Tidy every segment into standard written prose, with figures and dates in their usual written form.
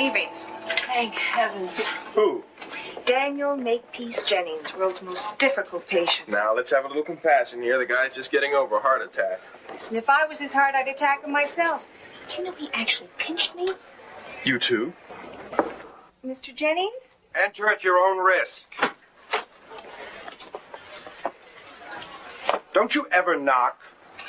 leaving. Thank heavens. Who? Daniel Makepeace Jennings, world's most difficult patient. Now, let's have a little compassion here. The guy's just getting over a heart attack. Listen, if I was his heart, I'd attack him myself. Do you know he actually pinched me? You too? Mr. Jennings? Enter at your own risk. Don't you ever knock?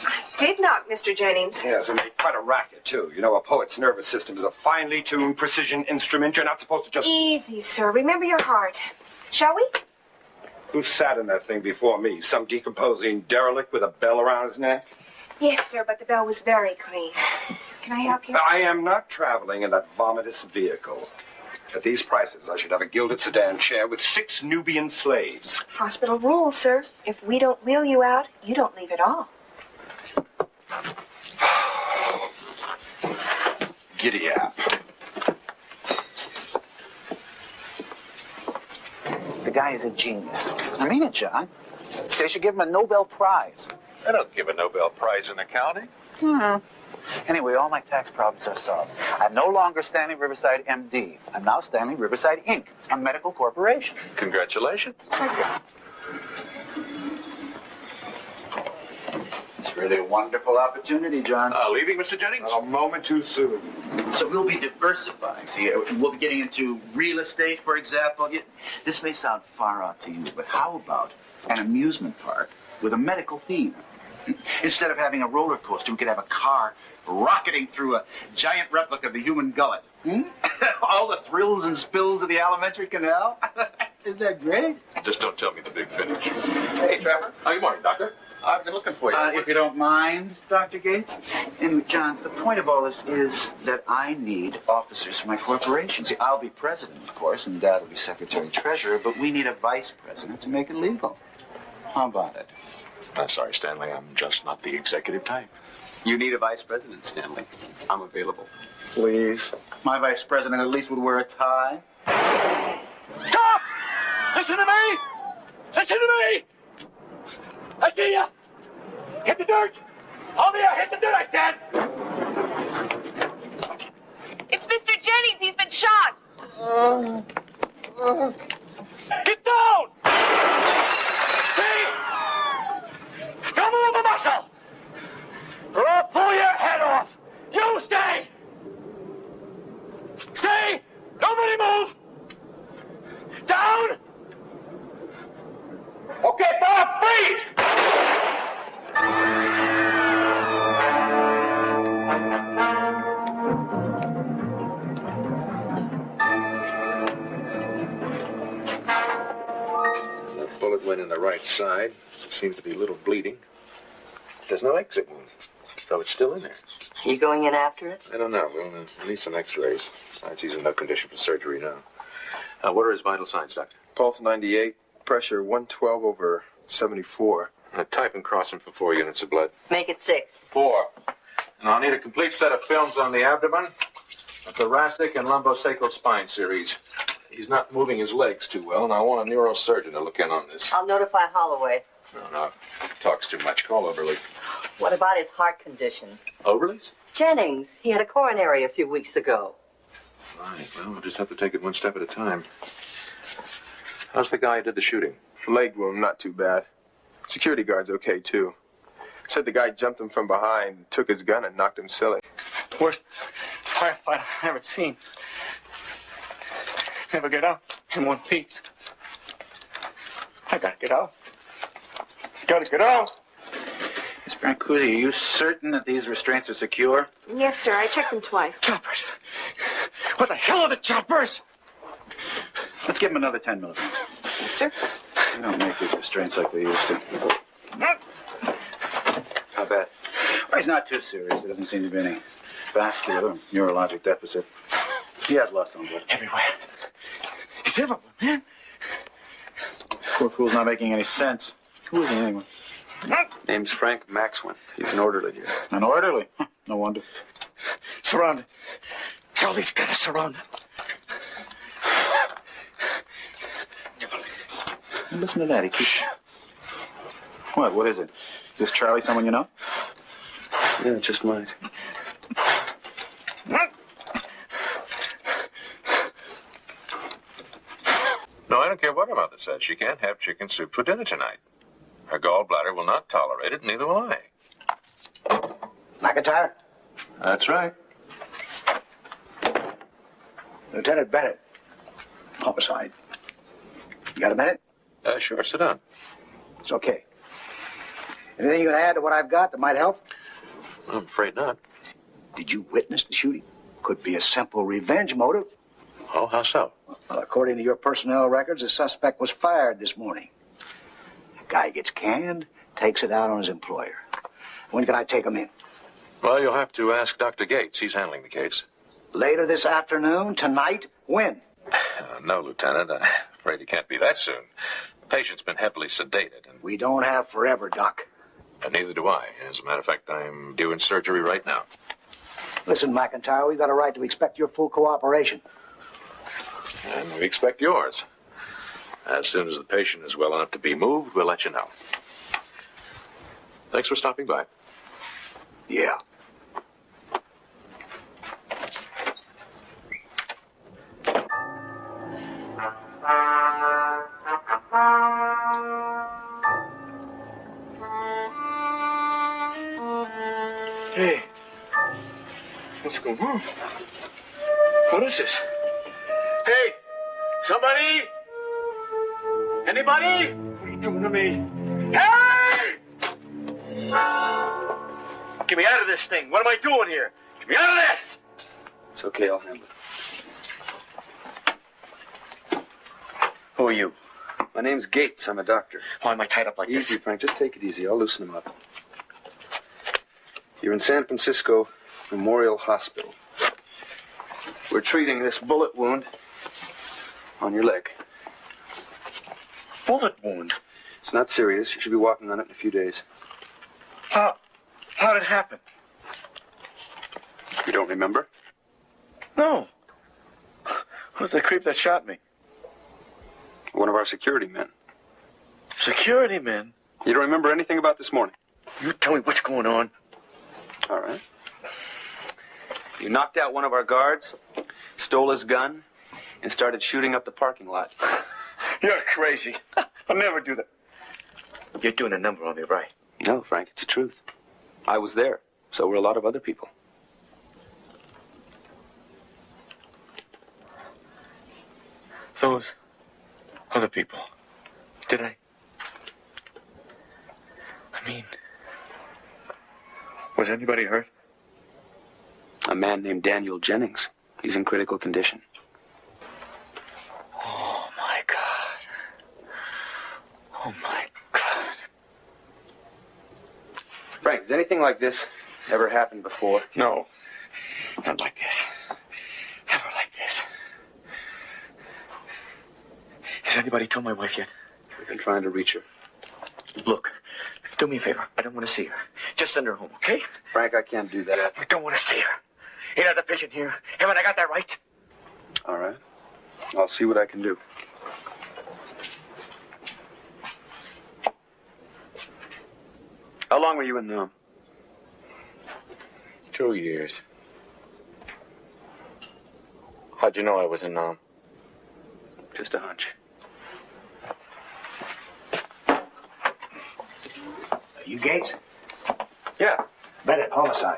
I did knock, Mr. Jennings. Yes, and made quite a racket, too. You know, a poet's nervous system is a finely tuned precision instrument. You're not supposed to just... Easy, sir. Remember your heart. Shall we? Who sat in that thing before me? Some decomposing derelict with a bell around his neck? Yes, sir, but the bell was very clean. Can I help you? I am not traveling in that vomitous vehicle. At these prices, I should have a gilded sedan chair with 6 Nubian slaves. Hospital rules, sir. If we don't wheel you out, you don't leave at all. Giddy up. The guy is a genius. I mean it, John. They should give him a Nobel Prize. They don't give a Nobel Prize in accounting. Anyway, all my tax problems are solved. I'm no longer Stanley Riverside, MD. I'm now Stanley Riverside, Inc., a medical corporation. Congratulations. Thank you. It's really a wonderful opportunity, John. Leaving, Mr. Jennings? A moment too soon. So we'll be diversifying. See, we'll be getting into real estate, for example. This may sound far out to you, but how about an amusement park with a medical theme? Instead of having a roller coaster, we could have a car rocketing through a giant replica of the human gullet. All the thrills and spills of the alimentary canal. Isn't that great? Just don't tell me the big finish. Hey, Trevor. Good morning, Doctor. I've been looking for you. If you don't mind, Dr. Gates. And John, the point of all this is that I need officers for my corporation. See, I'll be president, of course, and Dad will be secretary-treasurer, but we need a vice president to make it legal. How about it? Sorry, Stanley, I'm just not the executive type. You need a vice president, Stanley. I'm available. Please. My vice president at least would wear a tie. Stop! Listen to me! Listen to me! I see ya! Hit the dirt! All the air, hit the dirt, I said! It's Mr. Jennings. He's been shot. Get down! See? Come on the muscle! Or I'll pull your head off! You stay! Stay! Nobody move! Down! Okay, Bob, freeze! The bullet went in the right side. Seems to be a little bleeding. There's no exit wound, so it's still in there. You going in after it? I don't know. We'll need some x-rays. Besides, he's in no condition for surgery now. What are his vital signs, Doctor? Pulse 98, pressure 112/74. Type and cross him for 4 units of blood. Make it 6. 4. And I'll need a complete set of films on the abdomen, a thoracic and lumbosacral spine series. He's not moving his legs too well, and I want a neurosurgeon to look in on this. I'll notify Holloway. No, talks too much. Call Overly. What about his heart condition? Overly's? Jennings. He had a coronary a few weeks ago. Right, well, we'll just have to take it one step at a time. How's the guy who did the shooting? Leg wound, not too bad. Security guard's okay, too. Said the guy jumped him from behind, took his gun, and knocked him silly. Worst firefighter I've ever seen. Never get out in one piece. I gotta get out. Gotta get out. Miss Brancusi, are you certain that these restraints are secure? Yes, sir. I checked them twice. Choppers. What the hell are the choppers? Let's give him another 10 milligrams. Yes, sir. We don't make these restraints like we used to. How bad? Well, he's not too serious. There doesn't seem to be any vascular or neurologic deficit. He has lost some blood. Everywhere. It's everywhere, man. Poor fool's not making any sense. Who is he anyway? Name's Frank Maxwin. He's an orderly here. An orderly? Huh, no wonder. Surrounded. Charlie's got us surrounded. Listen to that. He keeps... What is it? Is this Charlie someone you know? Yeah, just might. don't care what her mother says. She can't have chicken soup for dinner tonight. Her gallbladder will not tolerate it, neither will I. McIntyre? That's right. Lieutenant Bennett. Homicide. You got a minute? Sure, sit down. It's okay. Anything you can add to what I've got that might help? I'm afraid not. Did you witness the shooting? Could be a simple revenge motive. Oh, how so? Well, according to your personnel records, the suspect was fired this morning. The guy gets canned, takes it out on his employer. When can I take him in? Well, you'll have to ask Dr. Gates. He's handling the case. Later this afternoon? Tonight? When? No, Lieutenant. I'm afraid it can't be that soon. The patient's been heavily sedated, and We don't have forever, Doc. neither do I. As a matter of fact, I'm due in surgery right now. Listen, McIntyre, we've got a right to expect your full cooperation. And we expect yours. As soon as the patient is well enough to be moved, we'll let you know. Thanks for stopping by. Yeah. Hey, what's going on? What is this? Hey, somebody? Anybody? What are you doing to me? Hey! Get me out of this thing. What am I doing here? Get me out of this! It's okay, I'll handle it. Who are you? My name's Gates. I'm a doctor. Why am I tied up like Easy, this? Frank. Just take it easy. I'll loosen him up. You're in San Francisco Memorial Hospital. We're treating this bullet wound on your leg. Bullet wound? It's not serious. You should be walking on it in a few days. How did it happen? You don't remember? No. Who's the creep that shot me? One of our security men. Security men? You don't remember anything about this morning? You tell me what's going on. All right. You knocked out one of our guards, stole his gun, and started shooting up the parking lot. You're crazy. I'll never do that. You're doing a number on me, right? No, Frank, it's the truth. I was there. So were a lot of other people. Those other people. Did I mean, was anybody hurt? A man named Daniel Jennings. He's in critical condition. Oh, my God. Oh, my God. Frank, has anything like this ever happened before? No. Not like this. Never like this. Has anybody told my wife yet? We've been trying to reach her. Look, do me a favor. I don't want to see her. Just send her home, okay? Frank, I can't do that. I don't want to see her. Ain't that the pigeon here? Haven't I got that right? All right. I'll see what I can do. How long were you in Nam? 2 years. How'd you know I was in Nam? Just a hunch. You Gates? Yeah. Bennett, homicide.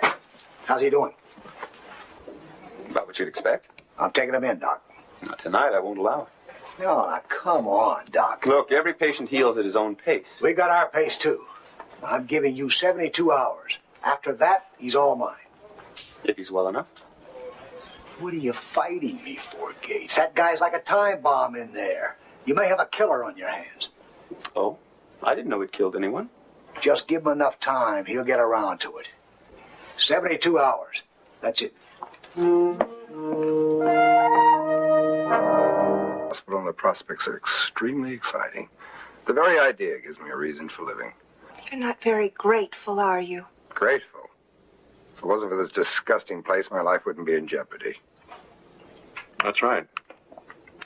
How's he doing? About what you'd expect. I'm taking him in, Doc. Not tonight. I won't allow it. No, now, come on, Doc. Look, every patient heals at his own pace. We got our pace, too. I'm giving you 72 hours. After that, he's all mine. If he's well enough. What are you fighting me for, Gates? That guy's like a time bomb in there. You may have a killer on your hands. Oh? I didn't know he'd killed anyone. Just give him enough time. He'll get around to it. 72 hours. That's it. Hospital and the prospects are extremely exciting. The very idea gives me a reason for living. You're not very grateful, are you? Grateful. If it wasn't for this disgusting place, my life wouldn't be in jeopardy. That's right.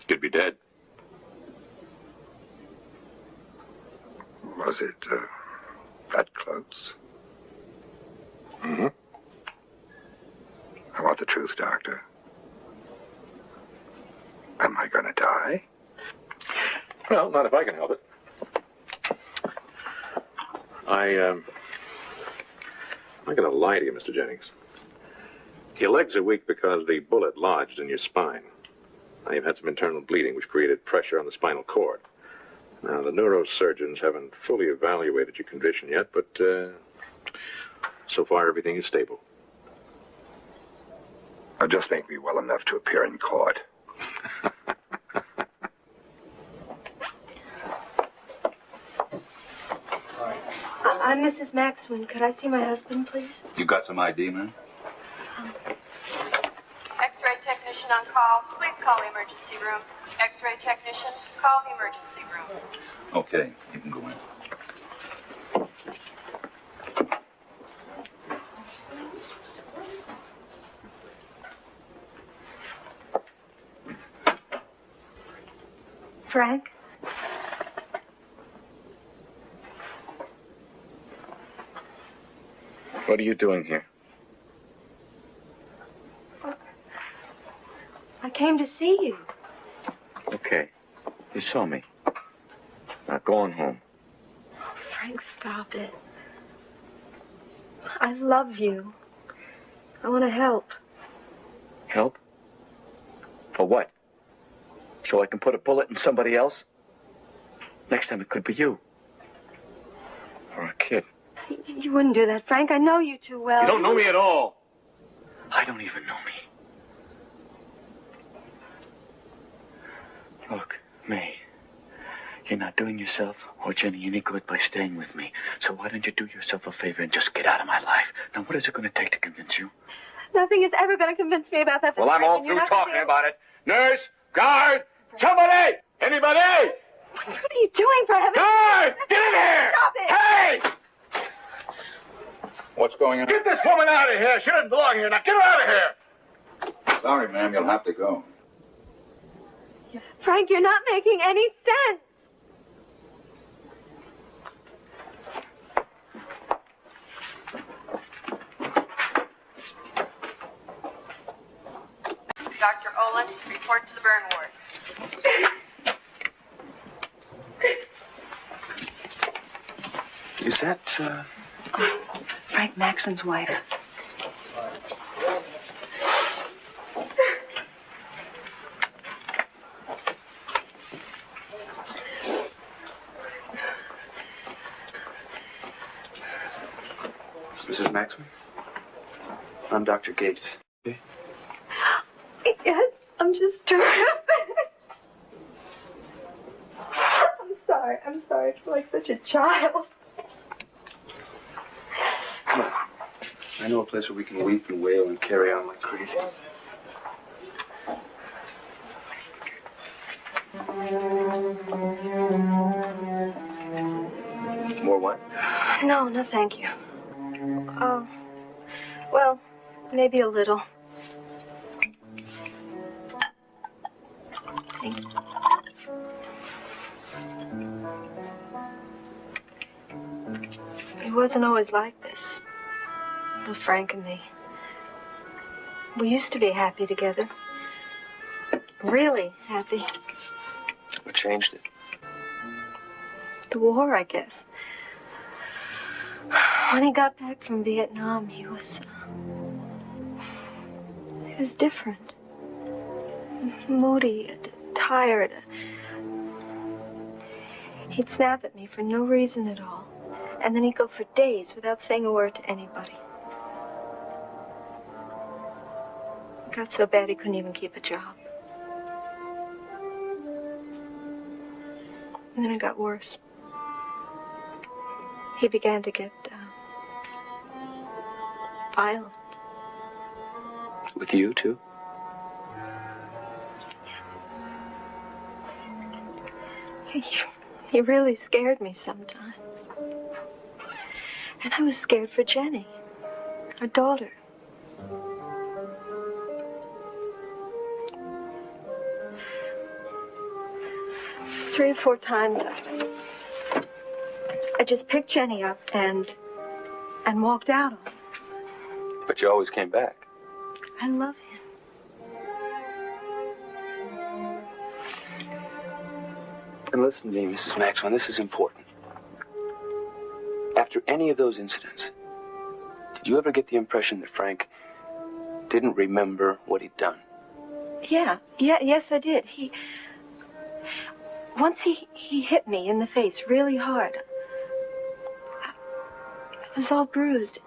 Could be dead. Was it, that close? Mm-hmm. I want the truth, Doctor. Am I gonna die? Well, not if I can help it. I'm not going to lie to you, Mr. Jennings. Your legs are weak because the bullet lodged in your spine. Now, you've had some internal bleeding, which created pressure on the spinal cord. Now, the neurosurgeons haven't fully evaluated your condition yet, but so far everything is stable. Now, just make me well enough to appear in court. I'm Mrs. Maxwin. Could I see my husband, please? You got some ID, man? X-ray technician on call. Please call the emergency room. X-ray technician, call the emergency room. Okay, you can go in. Frank? What are you doing here? I came to see you. Okay. You saw me. Now go on home. Frank, stop it. I love you. I want to help. Help? For what? So I can put a bullet in somebody else? Next time it could be you. Or a kid. You wouldn't do that, Frank. I know you too well. You don't know me at all. I don't even know me. Look, May, you're not doing yourself or Jenny any good by staying with me. So why don't you do yourself a favor and just get out of my life? Now, what is it going to take to convince you? Nothing is ever going to convince me about that. Well, I'm all through talking about it. Nurse, guard, somebody, anybody? What are you doing, for heaven's sake? Guard, get in here! Stop it! Hey! What's going on? Get this woman out of here. She doesn't belong here. Now get her out of here. Sorry, ma'am, you'll have to go. Frank, you're not making any sense. Dr. Olin, report to the burn ward. Is that, Frank Maxwin's wife. Mrs. Maxwin? I'm Dr. Gates. Yes, I'm just terrific. I'm sorry. I feel like such a child. Come on. I know a place where we can weep and wail and carry on like crazy. More wine? No, thank you. Oh, well, maybe a little. Thank you. It wasn't always like this. With Frank and me. We used to be happy together. Really happy. What changed it? The war, I guess. When he got back from Vietnam, he was different. Moody, tired. He'd snap at me for no reason at all. And then he'd go for days without saying a word to anybody. It got so bad he couldn't even keep a job. And then it got worse. He began to get violent. With you, too? He really scared me sometimes. And I was scared for Jenny, our daughter. Three or four times I just picked Jenny up and walked out on her. But you always came back. I love him. And listen to me, Mrs. Maxwell, this is important. After any of those incidents, did you ever get the impression that Frank didn't remember what he'd done? Yes, I did. Once he hit me in the face really hard. I was all bruised.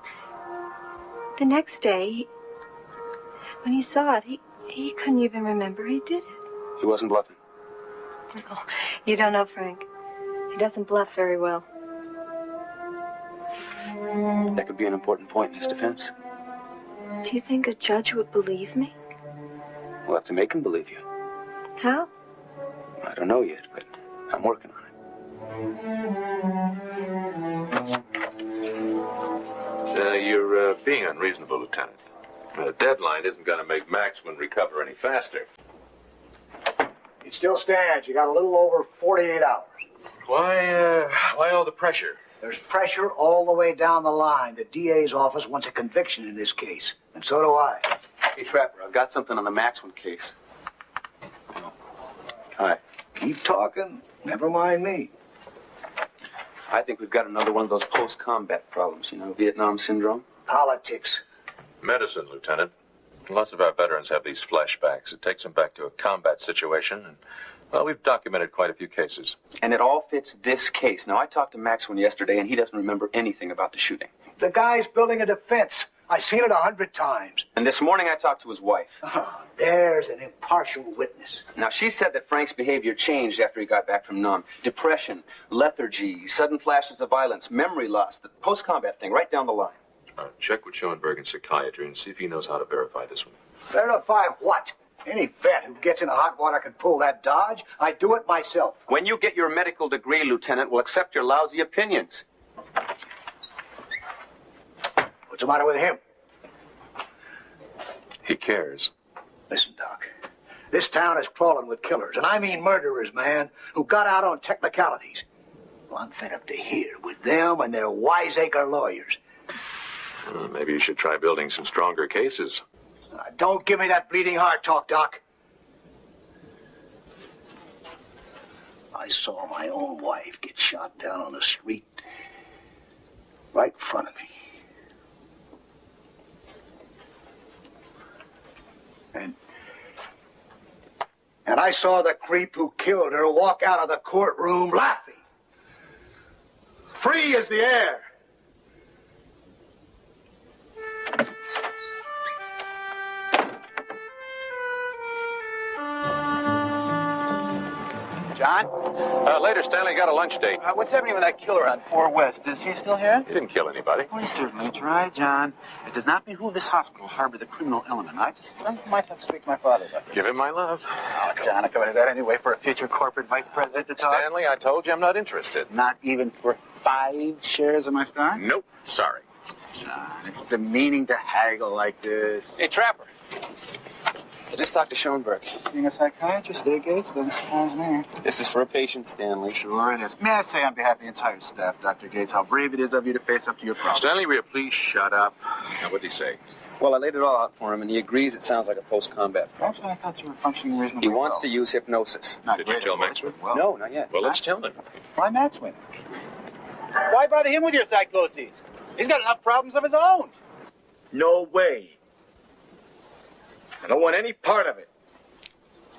The next day, when he saw it, he couldn't even remember he did it. He wasn't bluffing. No, you don't know Frank. He doesn't bluff very well. That could be an important point in his defense. Do you think a judge would believe me? We'll have to make him believe you. How? I don't know yet, but I'm working on it. You're being unreasonable, Lieutenant. The deadline isn't going to make Maxwell recover any faster. It still stands. You got a little over 48 hours. Why all the pressure? There's pressure all the way down the line. The DA's office wants a conviction in this case, and so do I. Hey, Trapper, I've got something on the Maxwell case. Hi. Keep talking. Never mind me. I think we've got another one of those post-combat problems, Vietnam syndrome. Politics. Medicine, Lieutenant. Lots of our veterans have these flashbacks. It takes them back to a combat situation, and, well, we've documented quite a few cases. And it all fits this case. Now, I talked to Maxwell yesterday, and he doesn't remember anything about the shooting. The guy's building a defense. I've seen it 100 times. And this morning I talked to his wife. Oh, there's an impartial witness. Now, she said that Frank's behavior changed after he got back from Nam. Depression, lethargy, sudden flashes of violence, memory loss, the post-combat thing, right down the line. Check with Schoenberg in psychiatry and see if he knows how to verify this one. Verify what? Any vet who gets into hot water can pull that dodge. I do it myself. When you get your medical degree, Lieutenant, we'll accept your lousy opinions. What's the matter with him? He cares. Listen, Doc. This town is crawling with killers, and I mean murderers, man, who got out on technicalities. Well, I'm fed up to here with them and their wiseacre lawyers. Maybe you should try building some stronger cases. Don't give me that bleeding heart talk, Doc. I saw my own wife get shot down on the street right in front of me. And I saw the creep who killed her walk out of the courtroom laughing. Free as the air. John? Later, Stanley. Got a lunch date. What's happening with that killer on 4 West? Is he still here? He didn't kill anybody. Well, he certainly tried, John. It does not behoove this hospital to harbor the criminal element. I might have to speak to my father about this. Give him my love. Oh, John, is that any way for a future corporate vice president to talk? Stanley, I told you I'm not interested. Not even for 5 shares of my stock? Nope. Sorry. John, it's demeaning to haggle like this. Hey, Trapper. I just talked to Schoenberg. Being a psychiatrist, Gates, doesn't surprise me. This is for a patient, Stanley. Sure it is. May I say on behalf of the entire staff, Dr. Gates, how brave it is of you to face up to your problem. Stanley, will you please shut up? Now, what'd he say? Well, I laid it all out for him, and he agrees it sounds like a post-combat problem. Actually, I thought you were functioning reasonably He wants well. to use hypnosis. Not Did you great, tell of course, Maxwell? but well. No, not yet. Well, let's tell him. Why Maxwell? Why bother him with your psychoses? He's got enough problems of his own. No way. I don't want any part of it.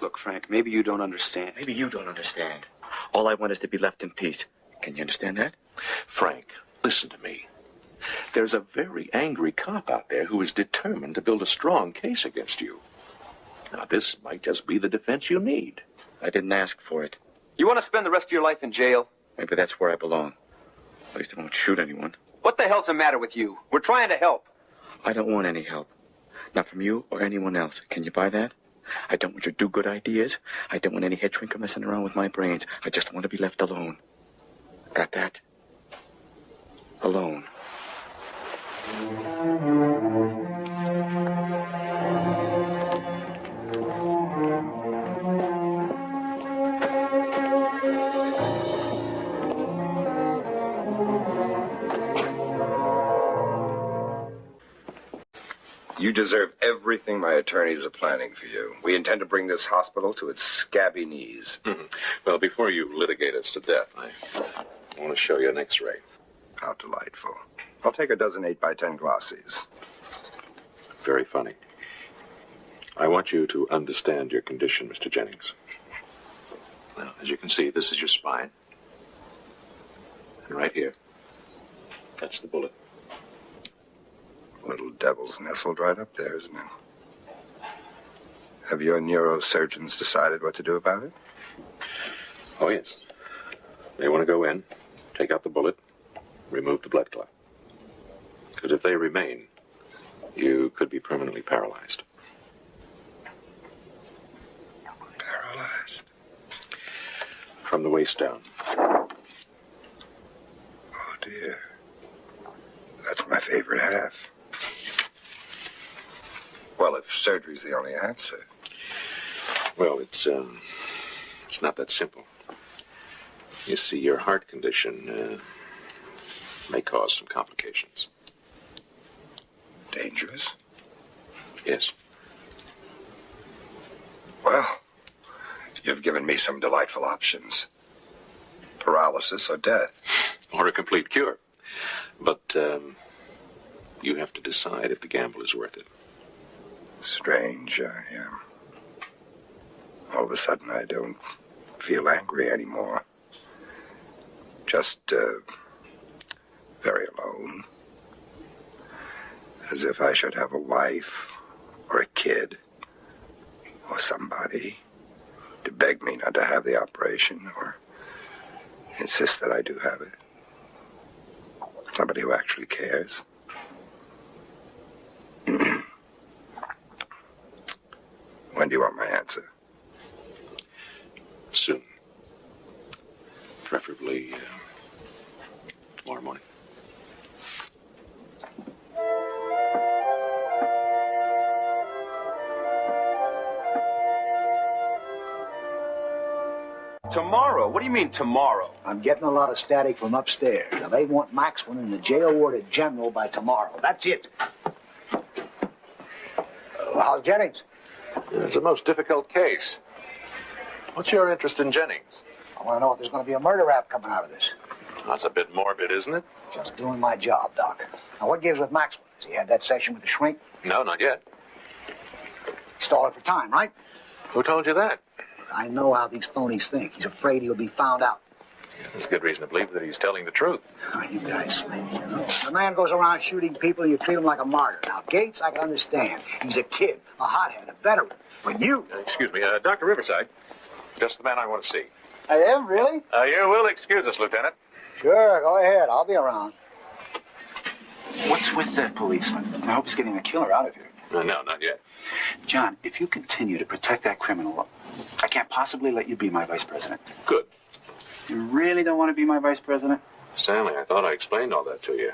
Look, Frank, maybe you don't understand. Maybe you don't understand. All I want is to be left in peace. Can you understand that? Frank, listen to me. There's a very angry cop out there who is determined to build a strong case against you. Now, this might just be the defense you need. I didn't ask for it. You want to spend the rest of your life in jail? Maybe that's where I belong. At least I won't shoot anyone. What the hell's the matter with you? We're trying to help. I don't want any help. Not from you or anyone else. Can you buy that? I don't want your do-good ideas. I don't want any head shrinker messing around with my brains. I just want to be left alone. Got that? Alone. You deserve everything my attorneys are planning for you. We intend to bring this hospital to its scabby knees. Well, before you litigate us to death, I want to show you an X-ray. How delightful. I'll take a dozen 8x10 glossies. Very funny. I want you to understand your condition, Mr. Jennings. Now, as you can see, this is your spine. And right here, that's the bullet. Little devil's nestled right up there, isn't it? Have your neurosurgeons decided what to do about it? Oh, yes. They want to go in, take out the bullet, remove the blood clot. Because if they remain, you could be permanently paralyzed. Paralyzed? From the waist down. Oh, dear. That's my favorite half. Well, if surgery's the only answer. Well, it's not that simple. You see, your heart condition may cause some complications. Dangerous? Yes. Well, you've given me some delightful options. Paralysis or death. Or a complete cure. But you have to decide if the gamble is worth it. Strange, all of a sudden I don't feel angry anymore. Just, very alone. As if I should have a wife, or a kid, or somebody to beg me not to have the operation, or insist that I do have it. Somebody who actually cares. When do you want my answer? Soon. Preferably tomorrow morning. Tomorrow? What do you mean tomorrow? I'm getting a lot of static from upstairs. Now, they want Maxwell in the jail ward at General by tomorrow. That's it. How's Jennings? It's a most difficult case. What's your interest in Jennings? I want to know if there's going to be a murder rap coming out of this. That's a bit morbid, isn't it? Just doing my job, Doc. Now, what gives with Maxwell? Has he had that session with the shrink? No, not yet. Stalling for time, right? Who told you that? I know how these phonies think. He's afraid he'll be found out. There's good reason to believe that he's telling the truth. Oh, you guys sleep, you know. The man goes around shooting people, and you treat him like a martyr. Now, Gates, I can understand. He's a kid, a hothead, a veteran. But you... Excuse me, Dr. Riverside. Just the man I want to see. I am, really? You will excuse us, Lieutenant. Sure, go ahead. I'll be around. What's with that policeman? I hope he's getting the killer out of here. No, not yet. John, if you continue to protect that criminal, I can't possibly let you be my vice president. Good. You really don't want to be my vice president? Stanley, I thought I explained all that to you.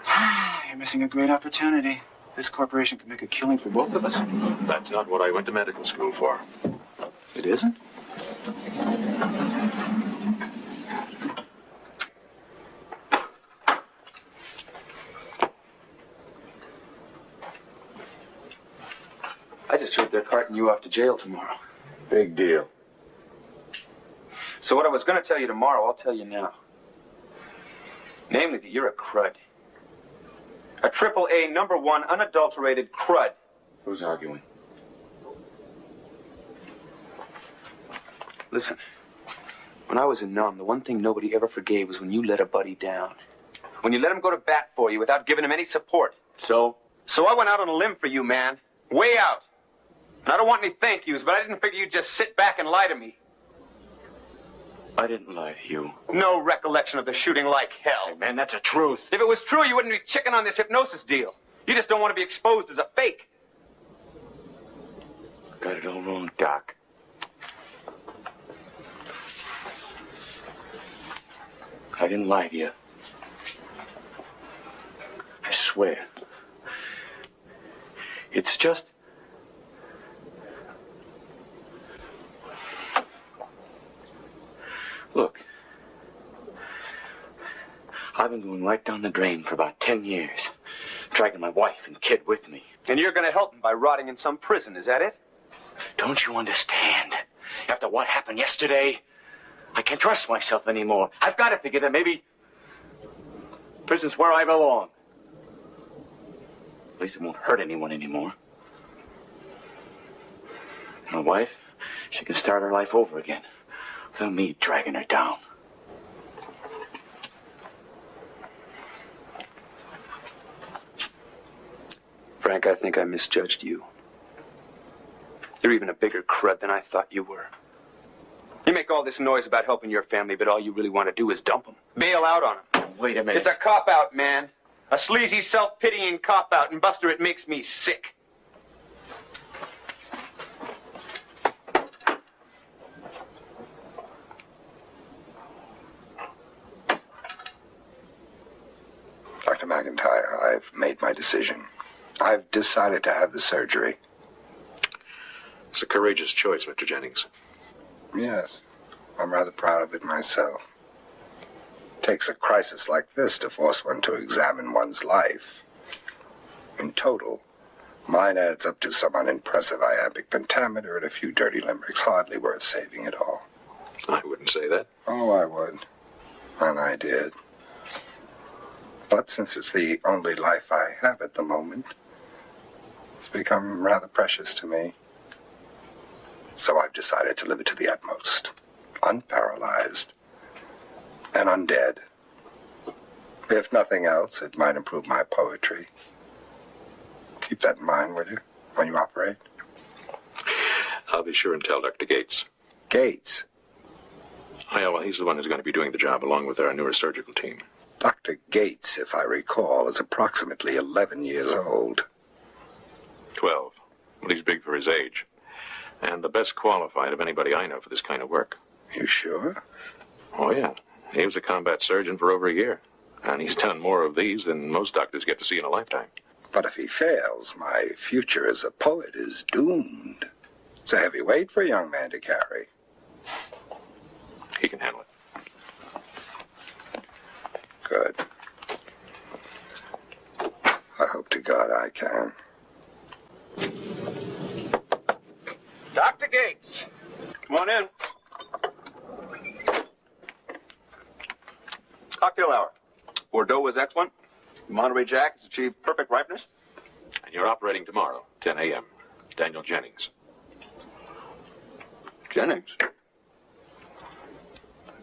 You're missing a great opportunity. This corporation can make a killing for both of us. That's not what I went to medical school for. It isn't? I just heard they're carting you off to jail tomorrow. Big deal. So what I was going to tell you tomorrow, I'll tell you now. Namely that you're a crud. A AAA #1 unadulterated crud. Who's arguing? Listen, when I was in Num, the one thing nobody ever forgave was when you let a buddy down. When you let him go to bat for you without giving him any support. So I went out on a limb for you, man. Way out. And I don't want any thank yous, but I didn't figure you'd just sit back and lie to me. I didn't lie to you. No recollection of the shooting like hell. Hey, man, that's the truth. If it was true, you wouldn't be chicken on this hypnosis deal. You just don't want to be exposed as a fake. Got it all wrong, Doc. I didn't lie to you. I swear. It's just... Look, I've been going right down the drain for about 10 years, dragging my wife and kid with me. And you're going to help him by rotting in some prison, is that it? Don't you understand? After what happened yesterday, I can't trust myself anymore. I've got to figure that maybe prison's where I belong. At least it won't hurt anyone anymore. My wife, she can start her life over again without me dragging her down. Frank, I think I misjudged you. You're even a bigger crud than I thought you were. You make all this noise about helping your family, but all you really want to do is dump them. Bail out on them. Wait a minute. It's a cop-out, man. A sleazy, self-pitying cop-out, and Buster, it makes me sick. Dr. McIntyre, I've made my decision. I've decided to have the surgery. It's a courageous choice, Mr. Jennings. Yes, I'm rather proud of it myself. It takes a crisis like this to force one to examine one's life. In total, mine adds up to some unimpressive iambic pentameter and a few dirty limericks, hardly worth saving at all. I wouldn't say that. Oh, I would. And I did. But since it's the only life I have at the moment, it's become rather precious to me. So I've decided to live it to the utmost, unparalyzed and undead. If nothing else, it might improve my poetry. Keep that in mind, will you, when you operate? I'll be sure and tell Dr. Gates. Gates? Oh, yeah, well, he's the one who's going to be doing the job along with our neurosurgical team. Dr. Gates, if I recall, is approximately 11 years old. 12. Well, he's big for his age. And the best qualified of anybody I know for this kind of work. You sure? Oh, yeah. He was a combat surgeon for over a year. And he's done more of these than most doctors get to see in a lifetime. But if he fails, my future as a poet is doomed. It's a heavy weight for a young man to carry. He can handle it. Good. I hope to God I can. Dr. Gates, come on in. Cocktail hour. Bordeaux is excellent. Monterey Jack has achieved perfect ripeness. And you're operating tomorrow, 10 a.m. Daniel Jennings. Jennings?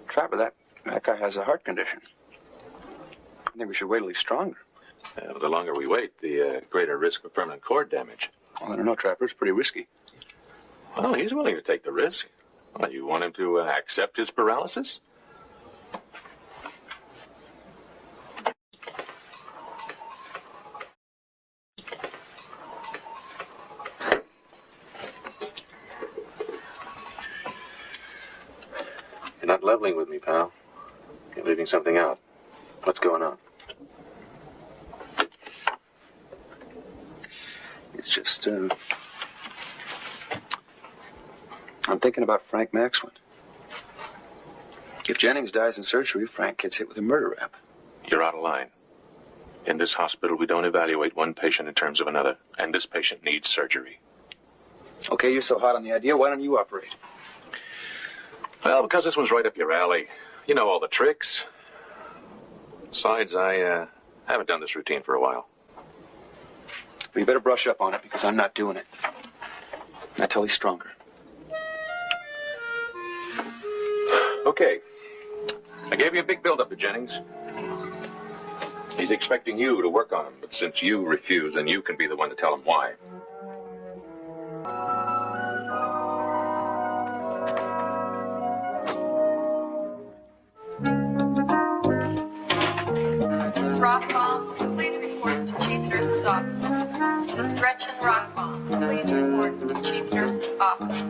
Trapper, that guy has a heart condition. I think we should wait till he's stronger. The longer we wait, the greater risk of permanent cord damage. Well, I don't know, Trapper. It's pretty risky. Well, he's willing to take the risk. Well, you want him to accept his paralysis? You're not leveling with me, pal. You're leaving something out. What's going on? It's just, I'm thinking about Frank Maxwell. If Jennings dies in surgery, Frank gets hit with a murder rap. You're out of line. In this hospital, we don't evaluate one patient in terms of another, and this patient needs surgery. Okay, you're so hot on the idea, why don't you operate? Well, because this one's right up your alley. You know all the tricks. Besides, I haven't done this routine for a while. Well, you better brush up on it, because I'm not doing it. Not till he's stronger. Okay. I gave you a big build-up to Jennings. He's expecting you to work on him, but since you refuse, then you can be the one to tell him why. Miss Rothbaum, please report to Chief Nurse's office. Miss Gretchen Rothbaum, please report to Chief Nurse's office.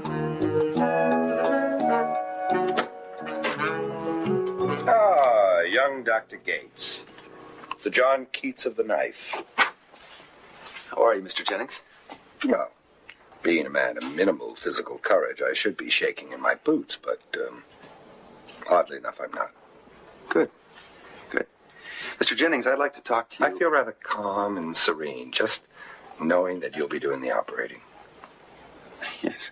Ah, young Dr. Gates. The John Keats of the knife. How are you, Mr. Jennings? Well, being a man of minimal physical courage, I should be shaking in my boots, but oddly enough, I'm not. Good. Good. Mr. Jennings, I'd like to talk to you. I feel rather calm and serene, just knowing that you'll be doing the operating. Yes.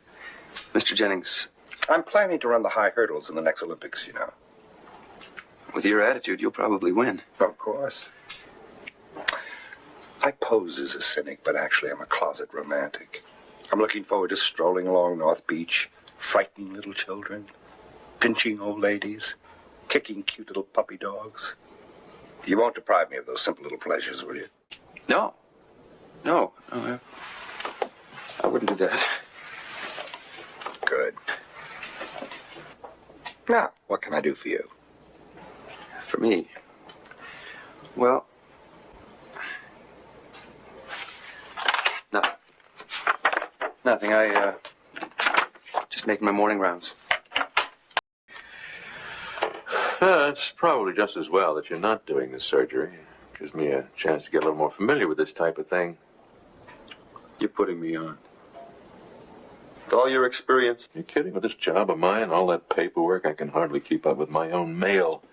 Mr. Jennings, I'm planning to run the high hurdles in the next Olympics, you know. with your attitude, you'll probably win. Of course. I pose as a cynic, but actually I'm a closet romantic. I'm looking forward to strolling along North Beach, frightening little children, pinching old ladies, kicking cute little puppy dogs. You won't deprive me of those simple little pleasures, will you? No. No, I wouldn't do that. Good. Now, what can I do for you? For me? Well, nothing. Nothing. Just making my morning rounds. It's probably just as well that you're not doing this surgery. Gives me a chance to get a little more familiar with this type of thing. You're putting me on. With all your experience. You're kidding? With this job of mine, all that paperwork, I can hardly keep up with my own mail.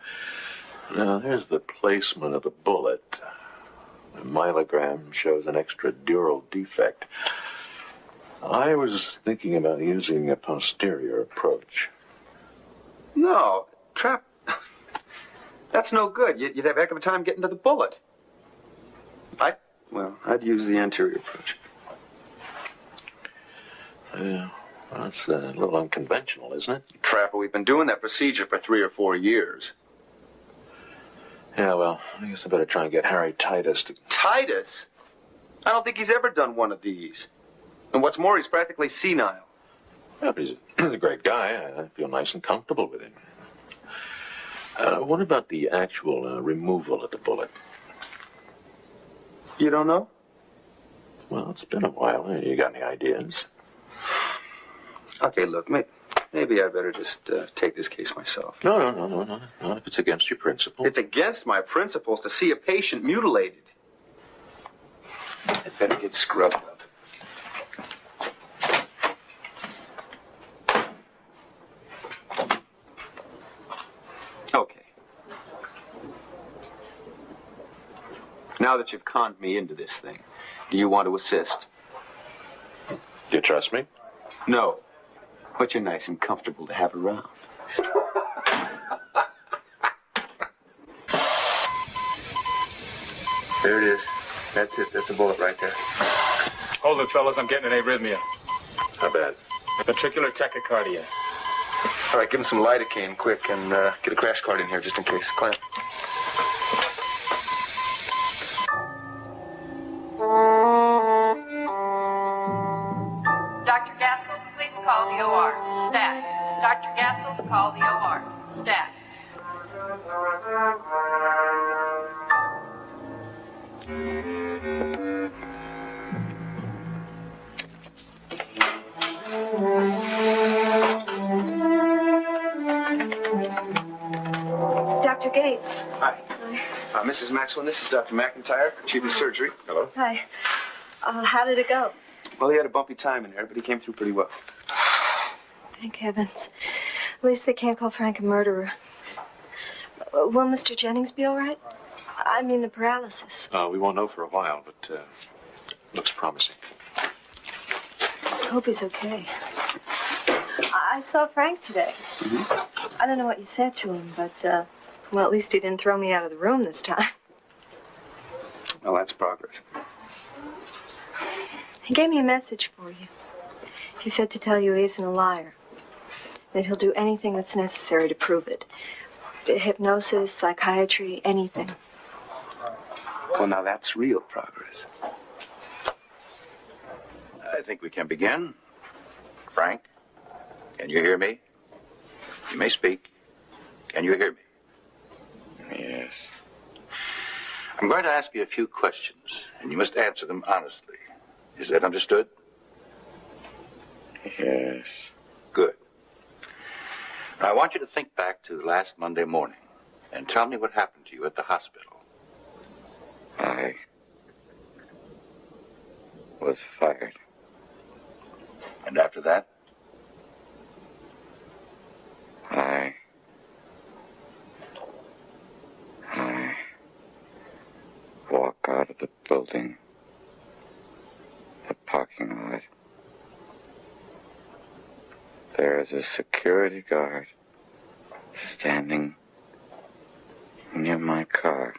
Now, there's the placement of the bullet. The myelogram shows an extradural defect. I was thinking about using a posterior approach. No, Trap. That's no good. You'd have a heck of a time getting to the bullet. I'd use the anterior approach. Well, that's a little unconventional, isn't it? Trapper, we've been doing that procedure for 3 or 4 years. Yeah, well, I guess I better try and get Harry Titus to... Titus? I don't think he's ever done one of these. And what's more, he's practically senile. Yeah, but he's a great guy. I feel nice and comfortable with him. What about the actual removal of the bullet? You don't know? Well, it's been a while. You got any ideas? Okay, look, maybe I better just take this case myself. No. Not if it's against your principles. It's against my principles to see a patient mutilated. I'd better get scrubbed up. Okay. Now that you've conned me into this thing, do you want to assist? Do you trust me? No. But you're nice and comfortable to have around. There it is. That's it. That's a bullet right there. Hold it, fellas. I'm getting an arrhythmia. How bad? Ventricular tachycardia. All right, give him some lidocaine quick and get a crash cart in here just in case. Clamp. Dr. Gassel, please call the OR. Stat. Dr. Gassel, call the OR. Stat. Dr. Gates. Hi. Mrs. Maxwell, this is Dr. McIntyre, Chief of Surgery. Hello. Hi. How did it go? Well, he had a bumpy time in there, but he came through pretty well. Thank heavens. At least they can't call Frank a murderer. Will Mr. Jennings be all right? I mean, the paralysis. We won't know for a while, but looks promising. I hope he's okay. I saw Frank today. I don't know what you said to him, but, well, at least he didn't throw me out of the room this time. Well, that's progress. He gave me a message for you. He said to tell you he isn't a liar. That he'll do anything that's necessary to prove it. Hypnosis, psychiatry, anything. Well, now that's real progress. I think we can begin. Frank, can you hear me? You may speak. Can you hear me? Yes. I'm going to ask you a few questions, and you must answer them honestly. Is that understood? Yes. Good. Now, I want you to think back to last Monday morning and tell me what happened to you at the hospital. I was fired. And after that? building, the parking lot, there is a security guard standing near my car.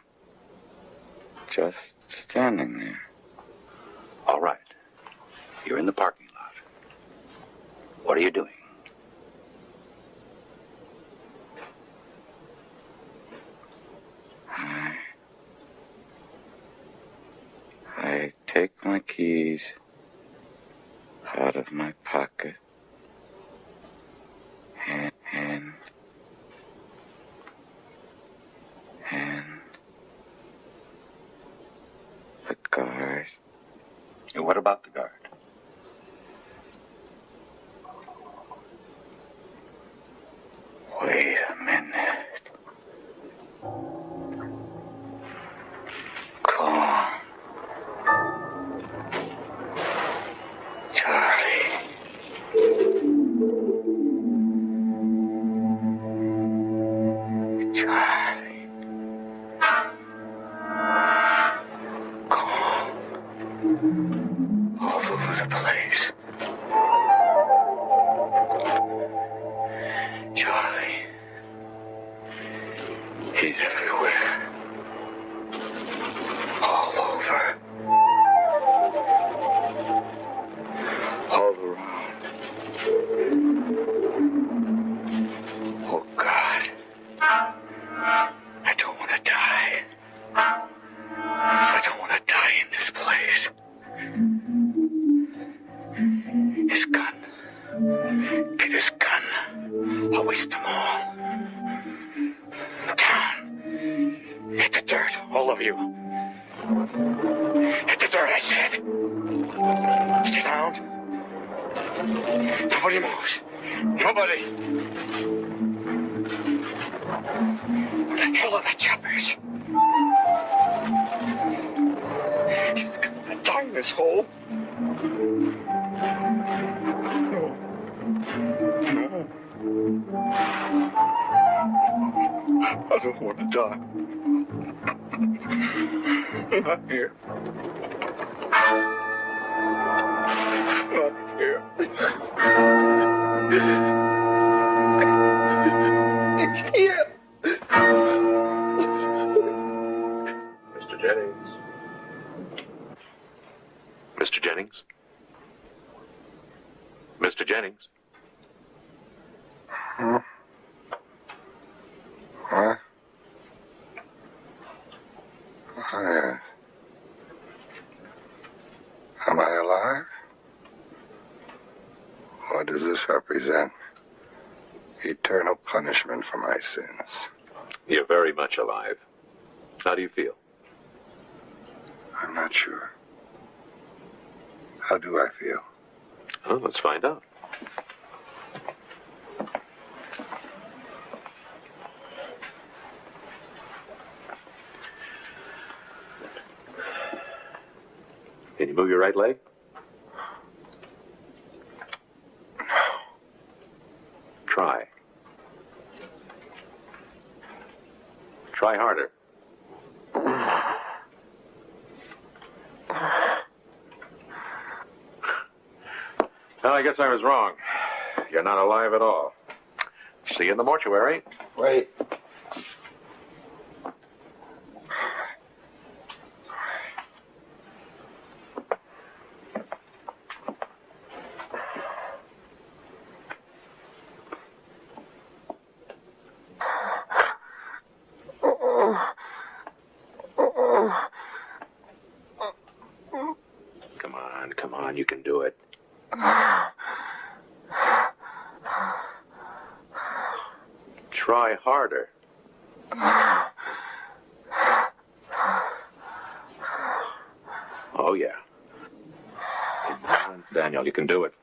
Just standing there. All right. You're in the parking lot. What are you doing? I take my keys out of my pocket and the guard. And what about the guard? Wait a minute. Calm. Charlie. Charlie. Calm. All over the place. Charlie. He's everywhere. All over. All around. Oh, God. I don't want to die. I don't want to die in this place. His gun. Get his gun. I'll waste them all. Down. Hit the dirt, all of you. Hit the dirt, I said. Stay down. Nobody moves. Nobody. Where the hell are the choppers? You think I'm gonna die in this hole? No. No. I don't want to die. Not here. Not here. Here. Mr. Jennings. Mr. Jennings? Mr. Jennings? Huh? What? Am I alive? What does this represent? Eternal punishment for my sins. You're very much alive. How do you feel? I'm not sure. How do I feel? Oh, let's find out. Can you move your right leg? No. Try. Try harder. Well, I guess I was wrong. You're not alive at all. See you in the mortuary. Wait. Come on, you can do it. Try harder. Oh, yeah. Daniel, you can do it.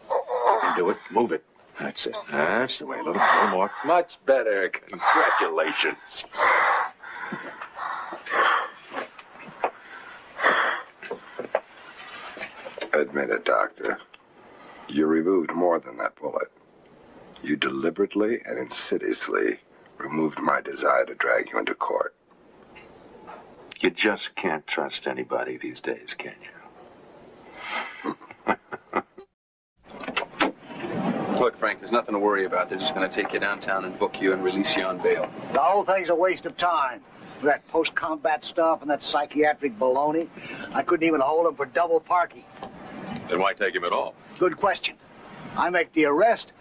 You can do it. Move it. That's it. That's the way. A little more. Much better. Congratulations. Admit it, Doctor. You removed more than that bullet. You deliberately and insidiously removed my desire to drag you into court. You just can't trust anybody these days, can you? Look, Frank, there's nothing to worry about. They're just going to take you downtown and book you and release you on bail. The whole thing's a waste of time. With that post-combat stuff and that psychiatric baloney, I couldn't even hold him for double parking. Then why take him at all? Good question. I make the arrest,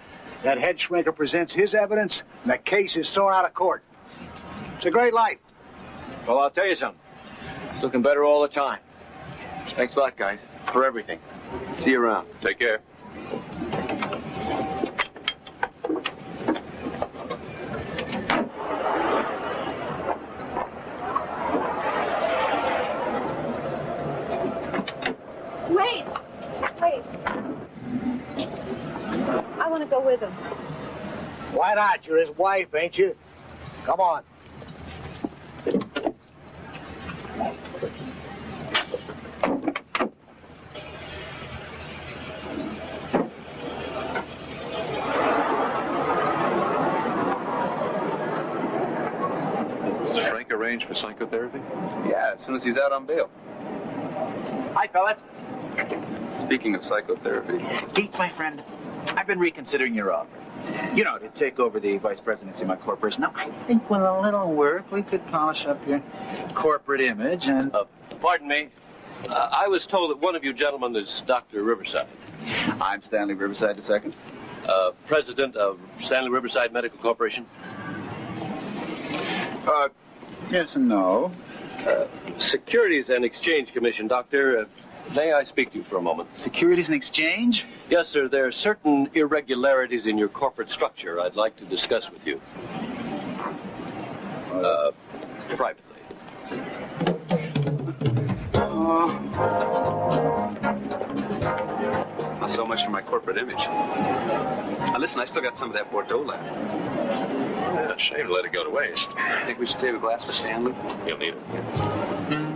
that head shrinker presents his evidence, and the case is thrown out of court. It's a great life. Well, I'll tell you something. It's looking better all the time. Thanks a lot, guys, for everything. See you around. Take care. Wait! I want to go with him. Why not? You're his wife, ain't you? Come on. Is Frank arranged for psychotherapy? Yeah, as soon as he's out on bail. Hi, fellas. Speaking of psychotherapy. Gates, my friend, I've been reconsidering your offer. You know, to take over the vice presidency of my corporation. Now, I think with a little work, we could polish up your corporate image and... Pardon me. I was told that one of you gentlemen is Dr. Riverside. I'm Stanley Riverside II. President of Stanley Riverside Medical Corporation. Yes and no. Securities and Exchange Commission, Doctor. May I speak to you for a moment? Securities and Exchange? Yes, sir. There are certain irregularities in your corporate structure I'd like to discuss with you. Privately. Not so much for my corporate image. Now listen, I still got some of that Bordeaux left. Yeah, shame to let it go to waste. I think we should save a glass for Stanley. He'll need it.